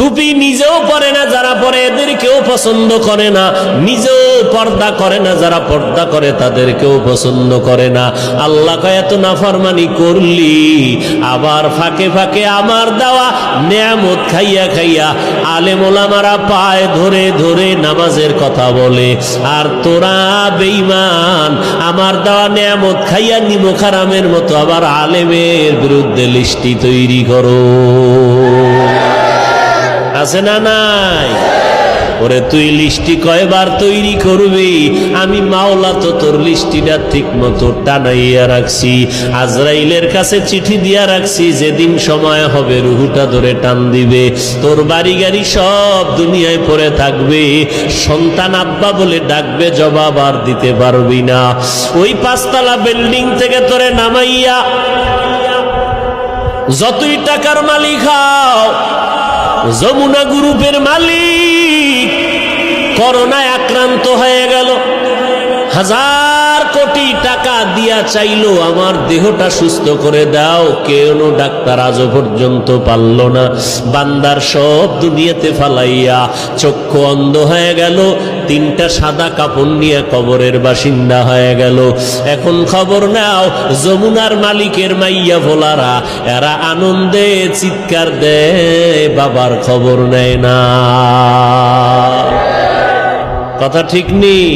টুপি নিজেও পরে না যারা পরে এদেরকেও পছন্দ করে না, নিজেও পর্দা করে না যারা পর্দা করে তাদেরকেও পছন্দ করে না। আল্লাহ কয় এত নাফরমানি করলি, আবার ফাঁকে ফাঁকে আমার দেওয়া নেয়ামত খাইয়া খাইয়া আলেম ওলামারা পায় ধরে ধরে নামাজের কথা বলে, আর তোরা বেঈমান আমার দেওয়া নেয়ামত খাইয়া নিমক হারামের মতো আবার আলেমের বিরুদ্ধে লিস্টি তৈরি করো। আছে না নাই? ওরে তুই লিস্টি কয়বার তৈরি করবি? আমি মাওলা তো তোর লিস্টিটা ঠিক মতো টানাইয়া রাখছি, আজরাইলের কাছে চিঠি দিয়া রাখছি, যেদিন সময় হবে রুহুটা ধরে টান দিবে, তোর বাড়ি গাড়ি সব দুনিয়ায় পড়ে থাকবে, সন্তান আব্বা বলে ডাকবে, জবাব আর দিতে পারবি না। ওই 5 তলা বিল্ডিং থেকে তোরে নামাইয়া যতই টাকার মালিক হও, যমুনা গ্রুপের মালিক করোনায় আক্রান্ত হয়ে গেল, 1000 কোটি টাকা দিয়া চাইলো আমার দেহটা সুস্থ করে দাও, কেন ডাক্তার আজও পর্যন্ত পারল না। বান্দার সব দুনিয়াতে ফালাইয়া চক্ষু অন্ধ হয়ে গেল, 3টা সাদা কাপড় নিয়ে কবরের বাসিন্দা হয়ে গেল। এখন খবর নাও, যমুনার মালিকের মাইয়া ভোলারা এরা আনন্দে চিৎকার দেয়, বাবার খবর নেয় না। কথা ঠিক নেই?